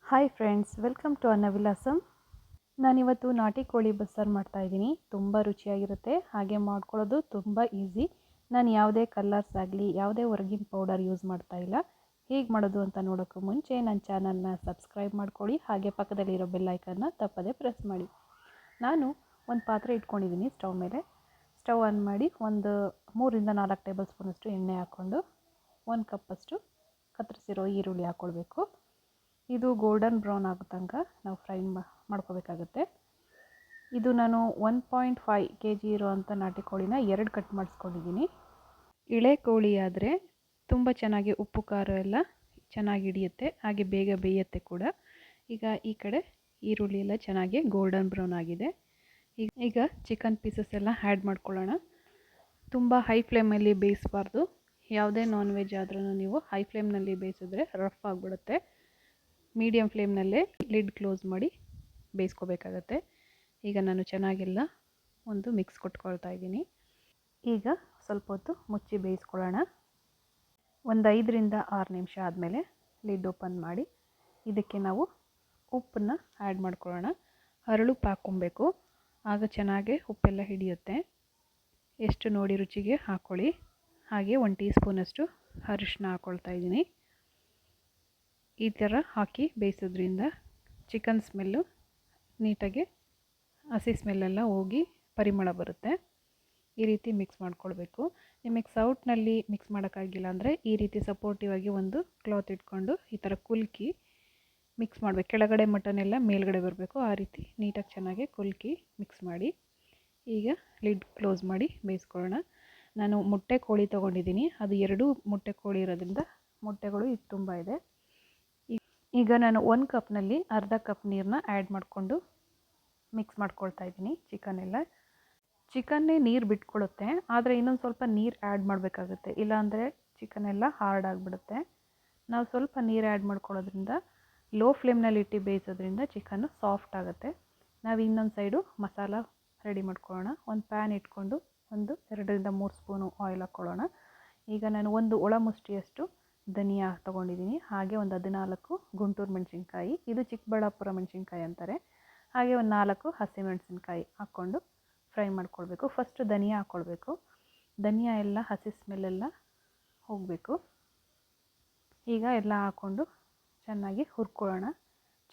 Hi friends, welcome to Annavilasam. ನಾನಿವತ್ತು ನಾಟಿ ಕೋಳಿ ಬಸ್ಸಾರು ಮಾಡ್ತಾಯಿದ್ದೀನಿ. ತುಂಬ ರುಚಿಯಾಗಿರುತ್ತೆ, ಹಾಗೆ ಮಾಡ್ಕೊಳ್ಳೋದು ತುಂಬ ಈಸಿ. ನಾನು ಯಾವುದೇ ಕಲರ್ಸ್ ಆಗಲಿ ಯಾವುದೇ ಹೊರಗಿನ ಪೌಡರ್ ಯೂಸ್ ಮಾಡ್ತಾ ಇಲ್ಲ. ಹೇಗೆ ಮಾಡೋದು ಅಂತ ನೋಡೋಕ್ಕೂ ಮುಂಚೆ ನನ್ನ ಚಾನಲ್ನ ಸಬ್ಸ್ಕ್ರೈಬ್ ಮಾಡ್ಕೊಳ್ಳಿ, ಹಾಗೆ ಪಕ್ಕದಲ್ಲಿರೋ ಬೆಲ್ಲೈಕನ್ನ ತಪ್ಪದೇ ಪ್ರೆಸ್ ಮಾಡಿ. ನಾನು ಒಂದು ಪಾತ್ರೆ ಇಟ್ಕೊಂಡಿದ್ದೀನಿ ಸ್ಟವ್ ಮೇಲೆ. ಸ್ಟವ್ ಆನ್ ಮಾಡಿ ಒಂದು 3-4 ಟೇಬಲ್ ಸ್ಪೂನಷ್ಟು ಎಣ್ಣೆ ಹಾಕ್ಕೊಂಡು 1 ಕಪ್ಪಷ್ಟು ಕತ್ತರಿಸಿರೋ ಈರುಳ್ಳಿ ಹಾಕ್ಕೊಳ್ಬೇಕು. ಇದು ಗೋಲ್ಡನ್ ಬ್ರೌನ್ ಆಗೋ ತನಕ ನಾವು ಫ್ರೈ ಮಾಡ್ಕೋಬೇಕಾಗತ್ತೆ. ಇದು ನಾನು 1.5 kg ಇರೋವಂಥ ನಾಟಿ ಕೋಳಿನ 2 ಕಟ್ ಮಾಡಿಸ್ಕೊಂಡಿದ್ದೀನಿ. ಇಳೆ ಕೋಳಿ ಆದರೆ ತುಂಬ ಚೆನ್ನಾಗಿ ಉಪ್ಪು ಖಾರ ಎಲ್ಲ ಚೆನ್ನಾಗಿ ಹಿಡಿಯುತ್ತೆ, ಹಾಗೆ ಬೇಗ ಬೇಯುತ್ತೆ ಕೂಡ. ಈಗ ಈ ಕಡೆ ಈರುಳ್ಳಿ ಎಲ್ಲ ಚೆನ್ನಾಗಿ ಗೋಲ್ಡನ್ ಬ್ರೌನ್ ಆಗಿದೆ. ಈಗ ಚಿಕನ್ ಪೀಸಸ್ ಎಲ್ಲ ಆ್ಯಡ್ ಮಾಡ್ಕೊಳ್ಳೋಣ. ತುಂಬ ಹೈ ಫ್ಲೇಮಲ್ಲಿ ಬೇಯಿಸಬಾರ್ದು. ಯಾವುದೇ ನಾನ್ ವೆಜ್ ಆದ್ರೂ ನೀವು ಹೈ ಫ್ಲೇಮ್ನಲ್ಲಿ ಬೇಯಿಸಿದ್ರೆ ರಫ್ ಆಗಿಬಿಡುತ್ತೆ. ಮೀಡಿಯಮ್ ಫ್ಲೇಮ್ನಲ್ಲೇ ಲಿಡ್ ಕ್ಲೋಸ್ ಮಾಡಿ ಬೇಯಿಸ್ಕೋಬೇಕಾಗತ್ತೆ. ಈಗ ನಾನು ಚೆನ್ನಾಗೆಲ್ಲ ಒಂದು ಮಿಕ್ಸ್ ಕೊಟ್ಕೊಳ್ತಾ ಇದ್ದೀನಿ. ಈಗ ಸ್ವಲ್ಪ ಹೊತ್ತು ಮುಚ್ಚಿ ಬೇಯಿಸ್ಕೊಳ್ಳೋಣ. ಒಂದು 5-6 ನಿಮಿಷ ಆದಮೇಲೆ ಲಿಡ್ ಓಪನ್ ಮಾಡಿ ಇದಕ್ಕೆ ನಾವು ಉಪ್ಪನ್ನು ಆ್ಯಡ್ ಮಾಡ್ಕೊಳ್ಳೋಣ. ಹರಳುಪ್ಪು ಹಾಕ್ಕೊಬೇಕು, ಆಗ ಚೆನ್ನಾಗಿ ಉಪ್ಪೆಲ್ಲ ಹಿಡಿಯುತ್ತೆ. ಎಷ್ಟು ನೋಡಿ ರುಚಿಗೆ ಹಾಕ್ಕೊಳ್ಳಿ. ಹಾಗೆ 1 ಟೀ ಸ್ಪೂನಷ್ಟು ಅರಿಶಿನ ಹಾಕ್ಕೊಳ್ತಾ ಇದ್ದೀನಿ. ಈ ಥರ ಹಾಕಿ ಬೇಯಿಸೋದ್ರಿಂದ ಚಿಕನ್ ಸ್ಮೆಲ್ಲು ನೀಟಾಗಿ ಹಸಿ ಸ್ಮೆಲ್ಲೆಲ್ಲ ಹೋಗಿ ಪರಿಮಳ ಬರುತ್ತೆ. ಈ ರೀತಿ ಮಿಕ್ಸ್ ಮಾಡ್ಕೊಳ್ಬೇಕು. ನಿಮಗೆ ಸೌಟ್ನಲ್ಲಿ ಮಿಕ್ಸ್ ಮಾಡೋಕ್ಕಾಗಿಲ್ಲ ಅಂದರೆ ಈ ರೀತಿ ಸಪೋರ್ಟಿವ್ ಆಗಿ ಒಂದು ಕ್ಲಾತ್ ಇಟ್ಕೊಂಡು ಈ ಥರ ಕುಲ್ಕಿ ಮಿಕ್ಸ್ ಮಾಡಬೇಕು. ಕೆಳಗಡೆ ಮಟನ್ ಎಲ್ಲ ಮೇಲ್ಗಡೆ ಬರಬೇಕು, ಆ ರೀತಿ ನೀಟಾಗಿ ಚೆನ್ನಾಗಿ ಕುಲ್ಕಿ ಮಿಕ್ಸ್ ಮಾಡಿ ಈಗ ಲಿಡ್ ಕ್ಲೋಸ್ ಮಾಡಿ ಬೇಯಿಸ್ಕೊಳ್ಳೋಣ. ನಾನು ಮೊಟ್ಟೆ ಕೋಳಿ ತೊಗೊಂಡಿದ್ದೀನಿ. ಅದು 2 ಮೊಟ್ಟೆ ಕೋಳಿ ಇರೋದ್ರಿಂದ ಮೊಟ್ಟೆಗಳು ಇದು ತುಂಬ ಇದೆ. ಈಗ ನಾನು 1 ಕಪ್ನಲ್ಲಿ ಅರ್ಧ ಕಪ್ ನೀರನ್ನ ಆ್ಯಡ್ ಮಾಡಿಕೊಂಡು ಮಿಕ್ಸ್ ಮಾಡ್ಕೊಳ್ತಾ ಇದ್ದೀನಿ. ಚಿಕನ್ನೇ ನೀರು ಬಿಟ್ಕೊಳ್ಳುತ್ತೆ, ಆದರೆ ಇನ್ನೊಂದು ಸ್ವಲ್ಪ ನೀರು ಆ್ಯಡ್ ಮಾಡಬೇಕಾಗುತ್ತೆ, ಇಲ್ಲಾಂದರೆ ಚಿಕನ್ ಎಲ್ಲ ಹಾರ್ಡ್ ಆಗಿಬಿಡುತ್ತೆ. ನಾವು ಸ್ವಲ್ಪ ನೀರು ಆ್ಯಡ್ ಮಾಡ್ಕೊಳ್ಳೋದ್ರಿಂದ ಲೋ ಫ್ಲೇಮ್ನಲ್ಲಿ ಇಟ್ಟು ಬೇಯಿಸೋದ್ರಿಂದ ಚಿಕನ್ನು ಸಾಫ್ಟ್ ಆಗುತ್ತೆ. ನಾವು ಇನ್ನೊಂದು ಸೈಡು ಮಸಾಲ ರೆಡಿ ಮಾಡ್ಕೊಳ್ಳೋಣ. ಒಂದು ಪ್ಯಾನ್ ಇಟ್ಕೊಂಡು 2-3 ಸ್ಪೂನು ಆಯಿಲ್ ಹಾಕ್ಕೊಳ್ಳೋಣ. ಈಗ ನಾನು 1 ಒಳ ಮುಷ್ಟಿಯಷ್ಟು ಧನಿಯಾ ತೊಗೊಂಡಿದ್ದೀನಿ, ಹಾಗೆ ಒಂದು 14 ಗುಂಟೂರು ಮೆಣಸಿನ್ಕಾಯಿ, ಇದು ಚಿಕ್ಕಬಳ್ಳಾಪುರ ಮೆಣಸಿನ್ಕಾಯಿ ಅಂತಾರೆ. ಹಾಗೆ ಒಂದು 4 ಹಸಿಮೆಣಸಿನ್ಕಾಯಿ ಹಾಕ್ಕೊಂಡು ಫ್ರೈ ಮಾಡ್ಕೊಳ್ಬೇಕು. ಫಸ್ಟು ಧನಿಯಾ ಹಾಕ್ಕೊಳ್ಬೇಕು. ಧನಿಯಾ ಎಲ್ಲ ಹಸಿ ಸ್ಮೆಲ್ಲೆಲ್ಲ ಹೋಗಬೇಕು. ಈಗ ಎಲ್ಲ ಹಾಕ್ಕೊಂಡು ಚೆನ್ನಾಗಿ ಹುರ್ಕೊಳ್ಳೋಣ.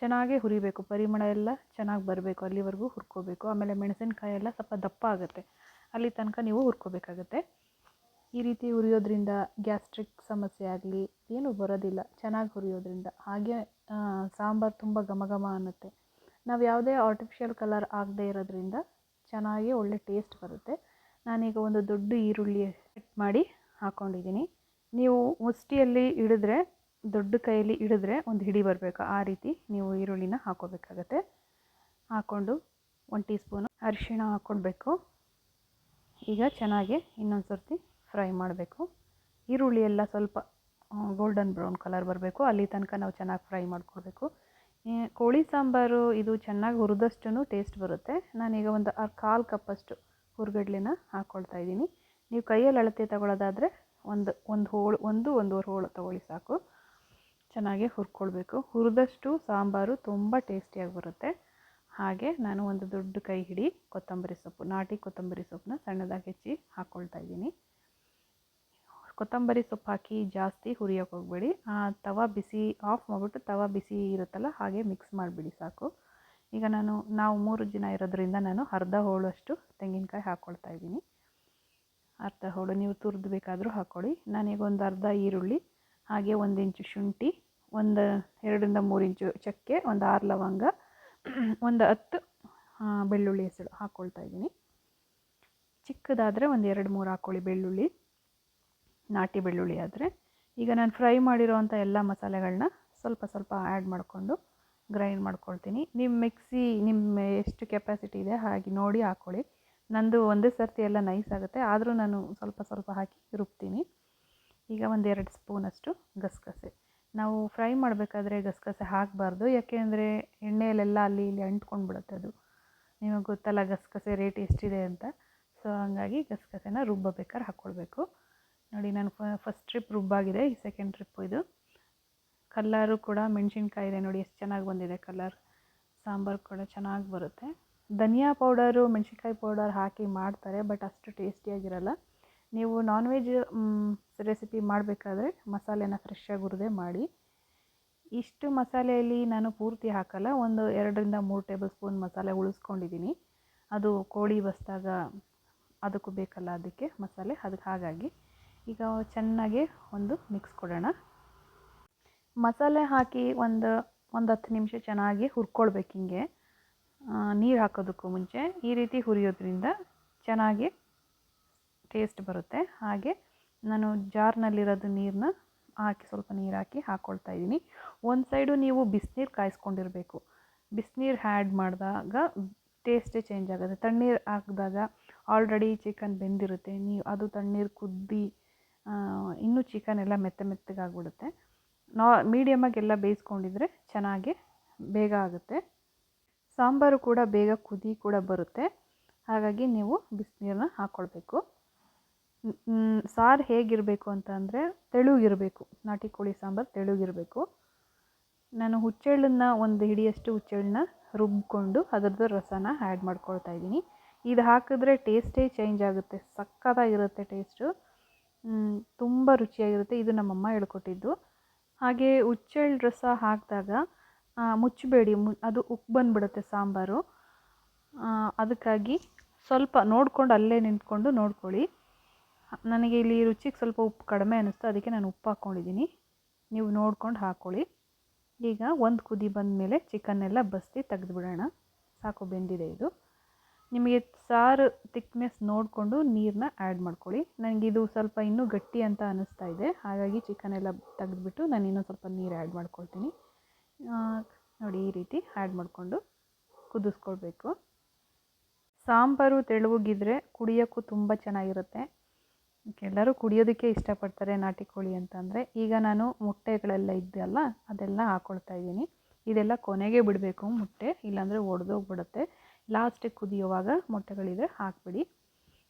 ಚೆನ್ನಾಗಿ ಹುರಿಬೇಕು, ಪರಿಮಳ ಎಲ್ಲ ಚೆನ್ನಾಗಿ ಬರಬೇಕು, ಅಲ್ಲಿವರೆಗೂ ಹುರ್ಕೋಬೇಕು. ಆಮೇಲೆ ಮೆಣಸಿನ್ಕಾಯಿ ಎಲ್ಲ ಸ್ವಲ್ಪ ದಪ್ಪ ಆಗುತ್ತೆ, ಅಲ್ಲಿ ತನಕ ನೀವು ಹುರ್ಕೋಬೇಕಾಗತ್ತೆ. ಈ ರೀತಿ ಹುರಿಯೋದ್ರಿಂದ ಗ್ಯಾಸ್ಟ್ರಿಕ್ ಸಮಸ್ಯೆ ಆಗಲಿ ಏನೂ ಬರೋದಿಲ್ಲ, ಚೆನ್ನಾಗಿ ಹುರಿಯೋದ್ರಿಂದ. ಹಾಗೆ ಸಾಂಬಾರು ತುಂಬ ಘಮ ಘಮ ಅನ್ನುತ್ತೆ. ನಾವು ಯಾವುದೇ ಆರ್ಟಿಫಿಷಿಯಲ್ ಕಲರ್ ಆಗದೆ ಇರೋದ್ರಿಂದ ಚೆನ್ನಾಗಿ ಒಳ್ಳೆ ಟೇಸ್ಟ್ ಬರುತ್ತೆ. ನಾನೀಗ ಒಂದು ದೊಡ್ಡ ಈರುಳ್ಳಿ ಕಟ್ ಮಾಡಿ ಹಾಕ್ಕೊಂಡಿದ್ದೀನಿ. ನೀವು ಮುಷ್ಟಿಯಲ್ಲಿ ಹಿಡಿದ್ರೆ, ದೊಡ್ಡ ಕೈಯಲ್ಲಿ ಹಿಡಿದ್ರೆ ಒಂದು ಹಿಡಿ ಬರಬೇಕು, ಆ ರೀತಿ ನೀವು ಈರುಳ್ಳಿನ ಹಾಕ್ಕೋಬೇಕಾಗತ್ತೆ. ಹಾಕ್ಕೊಂಡು 1 ಟೀ ಸ್ಪೂನು ಅರಿಶಿಣ ಹಾಕ್ಕೊಳ್ಬೇಕು. ಈಗ ಚೆನ್ನಾಗಿ ಇನ್ನೊಂದು ಸರ್ತಿ ಫ್ರೈ ಮಾಡಬೇಕು. ಈರುಳ್ಳಿ ಎಲ್ಲ ಸ್ವಲ್ಪ ಗೋಲ್ಡನ್ ಬ್ರೌನ್ ಕಲರ್ ಬರಬೇಕು, ಅಲ್ಲಿ ತನಕ ನಾವು ಚೆನ್ನಾಗಿ ಫ್ರೈ ಮಾಡ್ಕೊಳ್ಬೇಕು. ಕೋಳಿ ಸಾಂಬಾರು ಇದು ಚೆನ್ನಾಗಿ ಹುರಿದಷ್ಟು ಟೇಸ್ಟ್ ಬರುತ್ತೆ. ನಾನೀಗ ಒಂದು 1/4 ಕಪ್ಪಷ್ಟು ಹುರ್ಗಡ್ಲೆನ ಹಾಕ್ಕೊಳ್ತಾ ಇದ್ದೀನಿ. ನೀವು ಕೈಯಲ್ಲಿ ಅಳತೆ ತಗೊಳ್ಳೋದಾದರೆ ಒಂದೂವರೆ ಹೋಳು ತೊಗೊಳ್ಳಿ ಸಾಕು. ಚೆನ್ನಾಗಿ ಹುರ್ಕೊಳ್ಬೇಕು. ಹುರಿದಷ್ಟು ಸಾಂಬಾರು ತುಂಬ ಟೇಸ್ಟಿಯಾಗಿ ಬರುತ್ತೆ. ಹಾಗೆ ನಾನು ಒಂದು ದೊಡ್ಡ ಕೈ ಹಿಡಿ ಕೊತ್ತಂಬರಿ ಸೊಪ್ಪು, ನಾಟಿ ಕೊತ್ತಂಬರಿ ಸೊಪ್ಪನ್ನ ಸಣ್ಣದಾಗಿ ಹೆಚ್ಚಿ ಹಾಕ್ಕೊಳ್ತಾ ಇದ್ದೀನಿ. ಕೊತ್ತಂಬರಿ ಸೊಪ್ಪು ಹಾಕಿ ಜಾಸ್ತಿ ಹುರಿಯೋಕೆ ಹೋಗಬೇಡಿ. ತವಾ ಬಿಸಿ ಆಫ್ ಮಾಡಿಬಿಟ್ಟು ತವಾ ಬಿಸಿ ಇರುತ್ತಲ್ಲ ಹಾಗೆ ಮಿಕ್ಸ್ ಮಾಡಿಬಿಡಿ ಸಾಕು. ಈಗ ನಾವು 3 ಜನ ಇರೋದ್ರಿಂದ ನಾನು ಅರ್ಧ ಹೋಳಷ್ಟು ತೆಂಗಿನಕಾಯಿ ಹಾಕ್ಕೊಳ್ತಾ ಇದ್ದೀನಿ. ಅರ್ಧ ಹೋಳು, ನೀವು ತುರಿದು ಬೇಕಾದರೂ ಹಾಕ್ಕೊಳ್ಳಿ. ನಾನೀಗ ಒಂದು ಅರ್ಧ ಈರುಳ್ಳಿ, ಹಾಗೆ 1 ಇಂಚು ಶುಂಠಿ, 2-3 ಇಂಚು ಚಕ್ಕೆ, ಒಂದು 6 ಲವಂಗ, ಒಂದು 10 ಬೆಳ್ಳುಳ್ಳಿ ಹೆಸರು ಹಾಕ್ಕೊಳ್ತಾ ಇದ್ದೀನಿ. ಚಿಕ್ಕದಾದರೆ ಒಂದು 2-3 ಹಾಕ್ಕೊಳ್ಳಿ ಬೆಳ್ಳುಳ್ಳಿ, ನಾಟಿ ಬೆಳ್ಳುಳ್ಳಿ ಆದರೆ. ಈಗ ನಾನು ಫ್ರೈ ಮಾಡಿರೋವಂಥ ಎಲ್ಲ ಮಸಾಲೆಗಳನ್ನ ಸ್ವಲ್ಪ ಸ್ವಲ್ಪ ಆ್ಯಡ್ ಮಾಡಿಕೊಂಡು ಗ್ರೈಂಡ್ ಮಾಡ್ಕೊಳ್ತೀನಿ. ನಿಮ್ಮ ಎಷ್ಟು ಕೆಪಾಸಿಟಿ ಇದೆ ಹಾಗೆ ನೋಡಿ ಹಾಕ್ಕೊಳ್ಳಿ. ನಂದು ಒಂದೇ ಸರ್ತಿ ಎಲ್ಲ ನೈಸ್ ಆಗುತ್ತೆ, ಆದರೂ ನಾನು ಸ್ವಲ್ಪ ಸ್ವಲ್ಪ ಹಾಕಿ ರುಬ್ತೀನಿ. ಈಗ 1-2 ಸ್ಪೂನಷ್ಟು ಗಸಗಸೆ. ನಾವು ಫ್ರೈ ಮಾಡಬೇಕಾದ್ರೆ ಗಸಗಸೆ ಹಾಕಬಾರ್ದು, ಯಾಕೆಂದರೆ ಎಣ್ಣೆಯಲ್ಲೆಲ್ಲ ಅಲ್ಲಿ ಇಲ್ಲಿ ಅಂಟ್ಕೊಂಡು ಬಿಡುತ್ತೆ. ಅದು ನಿಮಗೆ ಗೊತ್ತಲ್ಲ ಗಸಗಸೆ ರೇಟ್ ಎಷ್ಟಿದೆ ಅಂತ. ಸೊ ಹಾಗಾಗಿ ಗಸಗಸೆನ ರುಬ್ಬಬೇಕಾದ್ರೆ ಹಾಕ್ಕೊಳ್ಬೇಕು. ನೋಡಿ, ನಾನು ಫಸ್ಟ್ ಟ್ರಿಪ್ ರುಬ್ಬಾಗಿದೆ, ಈ ಸೆಕೆಂಡ್ ಟ್ರಿಪ್ಪು ಇದು. ಕಲ್ಲರು ಕೂಡ ಮೆಣಸಿನ್ಕಾಯಿ ಇದೆ ನೋಡಿ ಎಷ್ಟು ಚೆನ್ನಾಗಿ ಬಂದಿದೆ ಕಲರ್. ಸಾಂಬಾರು ಕೂಡ ಚೆನ್ನಾಗಿ ಬರುತ್ತೆ. ಧನಿಯಾ ಪೌಡರು ಮೆಣಸಿನ್ಕಾಯಿ ಪೌಡರ್ ಹಾಕಿ ಮಾಡ್ತಾರೆ, ಬಟ್ ಅಷ್ಟು ಟೇಸ್ಟಿಯಾಗಿರಲ್ಲ. ನೀವು ನಾನ್ ವೆಜ್ ರೆಸಿಪಿ ಮಾಡಬೇಕಾದ್ರೆ ಮಸಾಲೆನ ಫ್ರೆಶ್ಶಾಗಿ ಹುರಿದೇ ಮಾಡಿ. ಇಷ್ಟು ಮಸಾಲೆಯಲ್ಲಿ ನಾನು ಪೂರ್ತಿ ಹಾಕಲ್ಲ, ಒಂದು 2-3 ಟೇಬಲ್ ಸ್ಪೂನ್ ಮಸಾಲೆ ಉಳಿಸ್ಕೊಂಡಿದ್ದೀನಿ. ಅದು ಕೋಳಿ ಬಸಿದಾಗ ಅದಕ್ಕೂ ಬೇಕಲ್ಲ, ಅದಕ್ಕೆ ಮಸಾಲೆ, ಅದಕ್ಕೆ ಹಾಗಾಗಿ ಈಗ ಚೆನ್ನಾಗಿ ಒಂದು ಮಿಕ್ಸ್ ಕೊಡೋಣ. ಮಸಾಲೆ ಹಾಕಿ ಒಂದು 10 ನಿಮಿಷ ಚೆನ್ನಾಗಿ ಹುರ್ಕೊಳ್ಬೇಕು. ಹಿಂಗೆ ನೀರು ಹಾಕೋದಕ್ಕೂ ಮುಂಚೆ ಈ ರೀತಿ ಹುರಿಯೋದ್ರಿಂದ ಚೆನ್ನಾಗಿ ಟೇಸ್ಟ್ ಬರುತ್ತೆ. ಹಾಗೆ ನಾನು ಜಾರ್ನಲ್ಲಿರೋದು ನೀರನ್ನ ಹಾಕಿ ಸ್ವಲ್ಪ ನೀರು ಹಾಕಿ ಹಾಕ್ಕೊಳ್ತಾ ಇದ್ದೀನಿ. ಒಂದು ಸೈಡು ನೀವು ಬಿಸಿನೀರು ಕಾಯಿಸ್ಕೊಂಡಿರಬೇಕು. ಬಿಸಿನೀರು ಆ್ಯಡ್ ಮಾಡಿದಾಗ ಟೇಸ್ಟೇ ಚೇಂಜ್ ಆಗುತ್ತೆ. ತಣ್ಣೀರು ಹಾಕಿದಾಗ ಆಲ್ರೆಡಿ ಚಿಕನ್ ಬೆಂದಿರುತ್ತೆ, ನೀವು ಅದು ತಣ್ಣೀರು ಕುದ್ದು ಇನ್ನೂ ಚಿಕನ್ ಎಲ್ಲ ಮೆತ್ತಗಾಗ್ಬಿಡುತ್ತೆ. ಮೀಡಿಯಮಾಗಿ ಎಲ್ಲ ಬೇಯಿಸ್ಕೊಂಡಿದ್ರೆ ಚೆನ್ನಾಗಿ ಬೇಗ ಆಗುತ್ತೆ. ಸಾಂಬಾರು ಕೂಡ ಬೇಗ ಕುದಿ ಕೂಡ ಬರುತ್ತೆ. ಹಾಗಾಗಿ ನೀವು ಬಿಸಿನೀರನ್ನ ಹಾಕ್ಕೊಳ್ಬೇಕು. ಸಾರು ಹೇಗಿರಬೇಕು ಅಂತ ಅಂದರೆ ತೆಳುಗಿರಬೇಕು. ನಾಟಿ ಕೋಳಿ ಸಾಂಬಾರು ತೆಳುಗಿರಬೇಕು. ನಾನು ಹುಚ್ಚೆಳ್ಳನ್ನು ಒಂದು ಹಿಡಿಯಷ್ಟು ಹುಚ್ಚೆಳ್ಳನ್ನ ರುಬ್ಬಿಕೊಂಡು ಅದರದ್ದು ರಸನ ಆ್ಯಡ್ ಮಾಡ್ಕೊಳ್ತಾ ಇದ್ದೀನಿ. ಇದು ಹಾಕಿದ್ರೆ ಟೇಸ್ಟೇ ಚೇಂಜ್ ಆಗುತ್ತೆ, ಸಕ್ಕತ್ತಾಗಿರುತ್ತೆ ಟೇಸ್ಟು, ತುಂಬ ರುಚಿಯಾಗಿರುತ್ತೆ. ಇದು ನಮ್ಮಮ್ಮ ಹೇಳ್ಕೊಟ್ಟಿದ್ದು. ಹಾಗೆ ಹುಚ್ಚೆಳ್ಳು ರಸ ಹಾಕಿದಾಗ ಮುಚ್ಚಬೇಡಿ, ಅದು ಉಪ್ಪು ಬಂದುಬಿಡುತ್ತೆ ಸಾಂಬಾರು. ಅದಕ್ಕಾಗಿ ಸ್ವಲ್ಪ ನೋಡ್ಕೊಂಡು ಅಲ್ಲೇ ನಿಂತ್ಕೊಂಡು ನೋಡ್ಕೊಳ್ಳಿ. ನನಗೆ ಇಲ್ಲಿ ರುಚಿಗೆ ಸ್ವಲ್ಪ ಉಪ್ಪು ಕಡಿಮೆ ಅನ್ನಿಸ್ತು, ಅದಕ್ಕೆ ನಾನು ಉಪ್ಪು ಹಾಕ್ಕೊಂಡಿದ್ದೀನಿ. ನೀವು ನೋಡ್ಕೊಂಡು ಹಾಕ್ಕೊಳ್ಳಿ. ಈಗ ಒಂದು ಕುದಿ ಬಂದ ಮೇಲೆ ಚಿಕನ್ನೆಲ್ಲ ಬಸ್ತಿ ತೆಗೆದುಬಿಡೋಣ. ಸಾಕು, ಬೆಂದಿದೆ ಇದು. ನಿಮಗೆ ಸಾರು ತಿಕ್ನೆಸ್ ನೋಡಿಕೊಂಡು ನೀರನ್ನ ಆ್ಯಡ್ ಮಾಡ್ಕೊಳ್ಳಿ. ನನಗಿದು ಸ್ವಲ್ಪ ಇನ್ನೂ ಗಟ್ಟಿ ಅಂತ ಅನ್ನಿಸ್ತಾ ಇದೆ, ಹಾಗಾಗಿ ಚಿಕನೆಲ್ಲ ತೆಗೆದುಬಿಟ್ಟು ನಾನು ಇನ್ನೂ ಸ್ವಲ್ಪ ನೀರು ಆ್ಯಡ್ ಮಾಡ್ಕೊಳ್ತೀನಿ. ನೋಡಿ, ಈ ರೀತಿ ಆ್ಯಡ್ ಮಾಡಿಕೊಂಡು ಕುದಿಸ್ಕೊಳ್ಬೇಕು. ಸಾಂಬಾರು ತೆಳುವಾಗಿದ್ದರೆ ಕುಡಿಯೋಕ್ಕೂ ತುಂಬ ಚೆನ್ನಾಗಿರುತ್ತೆ. ಎಲ್ಲರೂ ಕುಡಿಯೋದಕ್ಕೆ ಇಷ್ಟಪಡ್ತಾರೆ ನಾಟಿ ಕೋಳಿ ಅಂತಂದರೆ. ಈಗ ನಾನು ಮೊಟ್ಟೆಗಳೆಲ್ಲ ಇದೆಯಲ್ಲ ಅದೆಲ್ಲ ಹಾಕ್ಕೊಳ್ತಾ ಇದ್ದೀನಿ. ಇದೆಲ್ಲ ಕೊನೆಗೆ ಬಿಡಬೇಕು ಮೊಟ್ಟೆ, ಇಲ್ಲಾಂದರೆ ಒಡೆದೋಗ್ಬಿಡುತ್ತೆ. ಲಾಸ್ಟಿಗೆ ಕುದಿಯುವಾಗ ಮೊಟ್ಟೆಗಳಿದ್ರೆ ಹಾಕಿಬಿಡಿ.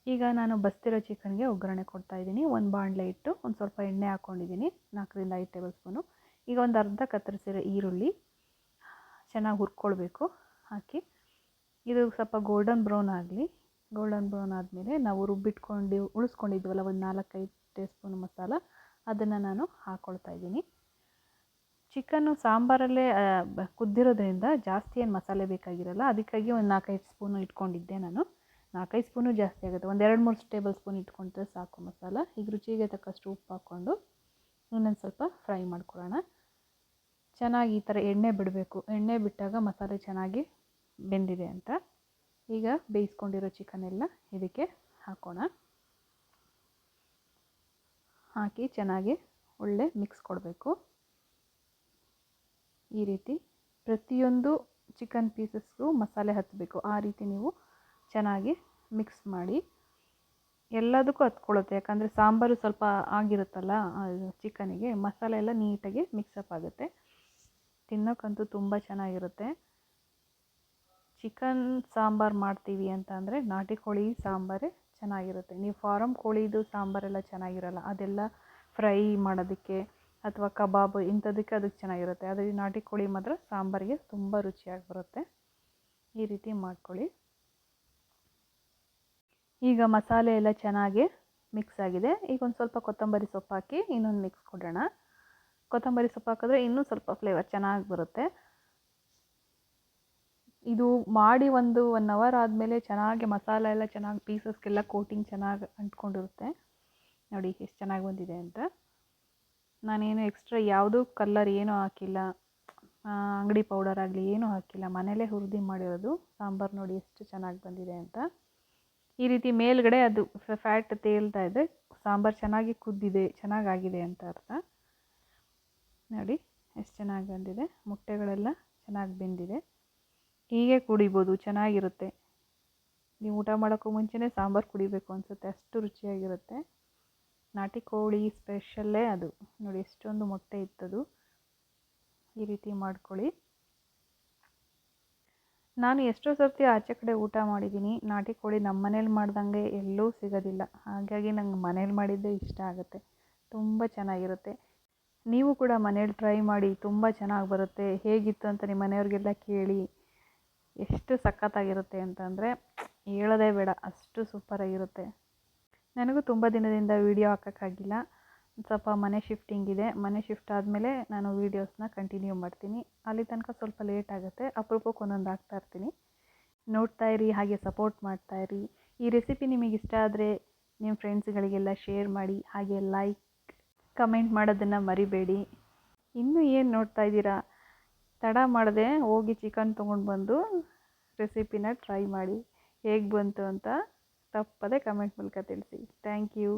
ಈಗ ನಾನು ಬಸ್ತಿರೋ ಚಿಕನ್ಗೆ ಒಗ್ಗರಣೆ ಕೊಡ್ತಾ ಇದ್ದೀನಿ. ಒಂದು ಬಾಣಲೆ ಇಟ್ಟು ಒಂದು ಸ್ವಲ್ಪ ಎಣ್ಣೆ ಹಾಕ್ಕೊಂಡಿದ್ದೀನಿ, 4-5 ಟೇಬಲ್ ಸ್ಪೂನು. ಈಗ ಒಂದು ಅರ್ಧ ಕತ್ತರಿಸಿರೋ ಈರುಳ್ಳಿ ಚೆನ್ನಾಗಿ ಹುರ್ಕೊಳ್ಬೇಕು ಹಾಕಿ. ಇದು ಸ್ವಲ್ಪ ಗೋಲ್ಡನ್ ಬ್ರೌನ್ ಆಗಲಿ. ಗೋಲ್ಡನ್ ಬ್ರೌನ್ ಆದಮೇಲೆ ನಾವು ಉಳಿಸ್ಕೊಂಡಿದ್ವಲ್ಲ ಒಂದು 4-5 ಟೀ ಸ್ಪೂನ್ ಮಸಾಲ, ಅದನ್ನು ನಾನು ಹಾಕ್ಕೊಳ್ತಾ ಇದ್ದೀನಿ. ಚಿಕನ್ನು ಸಾಂಬಾರಲ್ಲೇ ಕುದ್ದಿರೋದ್ರಿಂದ ಜಾಸ್ತಿ ಏನು ಮಸಾಲೆ ಬೇಕಾಗಿರಲ್ಲ, ಅದಕ್ಕಾಗಿ ಒಂದು 4-5 ಸ್ಪೂನು ಇಟ್ಕೊಂಡಿದ್ದೆ ನಾನು. 4-5 ಸ್ಪೂನು ಜಾಸ್ತಿ ಆಗುತ್ತೆ, ಒಂದು 2-3 ಟೇಬಲ್ ಸ್ಪೂನ್ ಇಟ್ಕೊಂಡ್ರೆ ಸಾಕು ಮಸಾಲ. ಈಗ ರುಚಿಗೆ ತಕ್ಕಷ್ಟು ಉಪ್ಪು ಹಾಕ್ಕೊಂಡು ಇನ್ನೊಂದು ಸ್ವಲ್ಪ ಫ್ರೈ ಮಾಡ್ಕೊಳ್ಳೋಣ. ಚೆನ್ನಾಗಿ ಈ ಥರ ಎಣ್ಣೆ ಬಿಡಬೇಕು. ಎಣ್ಣೆ ಬಿಟ್ಟಾಗ ಮಸಾಲೆ ಚೆನ್ನಾಗಿ ಬೆಂದಿದೆ ಅಂತ. ಈಗ ಬೇಯಿಸ್ಕೊಂಡಿರೋ ಚಿಕನೆಲ್ಲ ಇದಕ್ಕೆ ಹಾಕೋಣ. ಹಾಕಿ ಚೆನ್ನಾಗಿ ಒಳ್ಳೆ ಮಿಕ್ಸ್ ಕೊಡಬೇಕು. ಈ ರೀತಿ ಪ್ರತಿಯೊಂದು ಚಿಕನ್ ಪೀಸಸ್ಗೂ ಮಸಾಲೆ ಹತ್ತಬೇಕು. ಆ ರೀತಿ ನೀವು ಚೆನ್ನಾಗಿ ಮಿಕ್ಸ್ ಮಾಡಿ. ಎಲ್ಲದಕ್ಕೂ ಹತ್ಕೊಳ್ಳುತ್ತೆ, ಯಾಕಂದರೆ ಸಾಂಬಾರು ಸ್ವಲ್ಪ ಆಗಿರುತ್ತಲ್ಲ ಚಿಕನಿಗೆ, ಮಸಾಲೆ ಎಲ್ಲ ನೀಟಾಗಿ ಮಿಕ್ಸಪ್ ಆಗುತ್ತೆ. ತಿನ್ನೋಕ್ಕಂತೂ ತುಂಬ ಚೆನ್ನಾಗಿರುತ್ತೆ. ಚಿಕನ್ ಸಾಂಬಾರು ಮಾಡ್ತೀವಿ ಅಂತ ಅಂದರೆ ನಾಟಿ ಕೋಳಿ ಸಾಂಬಾರೇ ಚೆನ್ನಾಗಿರುತ್ತೆ. ನೀವು ಫಾರಮ್ ಕೋಳಿದು ಸಾಂಬಾರೆಲ್ಲ ಚೆನ್ನಾಗಿರಲ್ಲ, ಅದೆಲ್ಲ ಫ್ರೈ ಮಾಡೋದಕ್ಕೆ ಅಥವಾ ಕಬಾಬ್ ಇಂಥದಕ್ಕೆ ಅದಕ್ಕೆ ಚೆನ್ನಾಗಿರುತ್ತೆ. ಆದರೆ ನಾಟಿ ಕೋಳಿ ಮಾತ್ರ ಸಾಂಬಾರಿಗೆ ತುಂಬ ರುಚಿಯಾಗಿ ಬರುತ್ತೆ. ಈ ರೀತಿ ಮಾಡ್ಕೊಳ್ಳಿ. ಈಗ ಮಸಾಲೆ ಎಲ್ಲ ಚೆನ್ನಾಗಿ ಮಿಕ್ಸ್ ಆಗಿದೆ. ಈಗ ಒಂದು ಸ್ವಲ್ಪ ಕೊತ್ತಂಬರಿ ಸೊಪ್ಪು ಹಾಕಿ ಇನ್ನೊಂದು ಮಿಕ್ಸ್ ಕೊಡೋಣ. ಕೊತ್ತಂಬರಿ ಸೊಪ್ಪು ಹಾಕಿದ್ರೆ ಇನ್ನೂ ಸ್ವಲ್ಪ ಫ್ಲೇವರ್ ಚೆನ್ನಾಗಿ ಬರುತ್ತೆ. ಇದು ಮಾಡಿ ಒಂದು 1 ಅವರ್ ಆದಮೇಲೆ ಚೆನ್ನಾಗಿ ಮಸಾಲೆ ಎಲ್ಲ ಚೆನ್ನಾಗಿ ಪೀಸಸ್ಗೆಲ್ಲ ಕೋಟಿಂಗ್ ಚೆನ್ನಾಗಿ ಅಂಟ್ಕೊಂಡಿರುತ್ತೆ. ನೋಡಿ ಎಷ್ಟು ಚೆನ್ನಾಗಿ ಬಂದಿದೆ ಅಂತ. ನಾನೇನು ಎಕ್ಸ್ಟ್ರಾ ಯಾವುದೂ ಕಲ್ಲರ್ ಏನೂ ಹಾಕಿಲ್ಲ, ಅಂಗಡಿ ಪೌಡರ್ ಆಗಲಿ ಏನೂ ಹಾಕಿಲ್ಲ, ಮನೇಲೇ ಹುರಿದು ಮಾಡಿರೋದು ಸಾಂಬಾರು. ನೋಡಿ ಎಷ್ಟು ಚೆನ್ನಾಗಿ ಬಂದಿದೆ ಅಂತ. ಈ ರೀತಿ ಮೇಲ್ಗಡೆ ಅದು ಫ್ಯಾಟ್ ತೇಲ್ತಾ ಇದೆ, ಸಾಂಬಾರು ಚೆನ್ನಾಗಿ ಕುದ್ದಿದೆ, ಚೆನ್ನಾಗಾಗಿದೆ ಅಂತ ಅರ್ಥ. ನೋಡಿ ಎಷ್ಟು ಚೆನ್ನಾಗಿ ಬಂದಿದೆ. ಮೊಟ್ಟೆಗಳೆಲ್ಲ ಚೆನ್ನಾಗಿ ಬೆಂದಿದೆ. ಹೀಗೆ ಕುಡಿಬೋದು, ಚೆನ್ನಾಗಿರುತ್ತೆ. ನೀವು ಊಟ ಮಾಡೋಕ್ಕೂ ಮುಂಚೆನೇ ಸಾಂಬಾರು ಕುಡಿಬೇಕು ಅನಿಸುತ್ತೆ, ಅಷ್ಟು ರುಚಿಯಾಗಿರುತ್ತೆ. ನಾಟಿ ಕೋಳಿ ಸ್ಪೆಷಲ್ಲೇ ಅದು. ನೋಡಿ ಎಷ್ಟೊಂದು ಮೊಟ್ಟೆ ಇತ್ತದು. ಈ ರೀತಿ ಮಾಡ್ಕೊಳ್ಳಿ. ನಾನು ಎಷ್ಟೋ ಸರ್ತಿ ಆಚೆ ಕಡೆ ಊಟ ಮಾಡಿದ್ದೀನಿ. ನಾಟಿ ಕೋಳಿ ನಮ್ಮ ಮನೇಲಿ ಮಾಡ್ದಂಗೆ ಎಲ್ಲೂ ಸಿಗೋದಿಲ್ಲ, ಹಾಗಾಗಿ ನಂಗೆ ಮನೇಲಿ ಮಾಡಿದ್ದೇ ಇಷ್ಟ ಆಗುತ್ತೆ, ತುಂಬ ಚೆನ್ನಾಗಿರುತ್ತೆ. ನೀವು ಕೂಡ ಮನೇಲಿ ಟ್ರೈ ಮಾಡಿ, ತುಂಬ ಚೆನ್ನಾಗಿ ಬರುತ್ತೆ. ಹೇಗಿತ್ತು ಅಂತ ನಿಮ್ಮ ಮನೆಯವ್ರಿಗೆಲ್ಲ ಕೇಳಿ. ಎಷ್ಟು ಸಖತ್ತಾಗಿರುತ್ತೆ ಅಂತಂದರೆ ಹೇಳೋದೇ ಬೇಡ, ಅಷ್ಟು ಸೂಪರಾಗಿರುತ್ತೆ. ನನಗೂ ತುಂಬ ದಿನದಿಂದ ವೀಡಿಯೋ ಹಾಕೋಕ್ಕಾಗಿಲ್ಲ. ಸ್ವಲ್ಪ ಮನೆ ಶಿಫ್ಟಿಂಗ್ ಇದೆ. ಮನೆ ಶಿಫ್ಟ್ ಆದಮೇಲೆ ನಾನು ವೀಡಿಯೋಸ್ನ ಕಂಟಿನ್ಯೂ ಮಾಡ್ತೀನಿ. ಅಲ್ಲಿ ತನಕ ಸ್ವಲ್ಪ ಲೇಟ್ ಆಗುತ್ತೆ. ಅಪರೂಪಕ್ಕೆ ಒಂದೊಂದು ಹಾಕ್ತಾಯಿರ್ತೀನಿ. ನೋಡ್ತಾ ಇರಿ, ಹಾಗೆ ಸಪೋರ್ಟ್ ಮಾಡ್ತಾಯಿರಿ. ಈ ರೆಸಿಪಿ ನಿಮಗೆ ಇಷ್ಟ ಆದರೆ ನಿಮ್ಮ ಫ್ರೆಂಡ್ಸ್ಗಳಿಗೆಲ್ಲ ಶೇರ್ ಮಾಡಿ. ಹಾಗೆ ಲೈಕ್, ಕಮೆಂಟ್ ಮಾಡೋದನ್ನು ಮರಿಬೇಡಿ. ಇನ್ನೂ ಏನು ನೋಡ್ತಾ ಇದ್ದೀರಾ? ತಡ ಮಾಡದೆ ಹೋಗಿ ಚಿಕನ್ ತೊಗೊಂಡು ಬಂದು ರೆಸಿಪಿನ ಟ್ರೈ ಮಾಡಿ. ಹೇಗೆ ಬಂತು ಅಂತ ತಪ್ಪದೆ ಕಮೆಂಟ್ ಮೂಲಕ ತಿಳಿಸಿ. Thank you.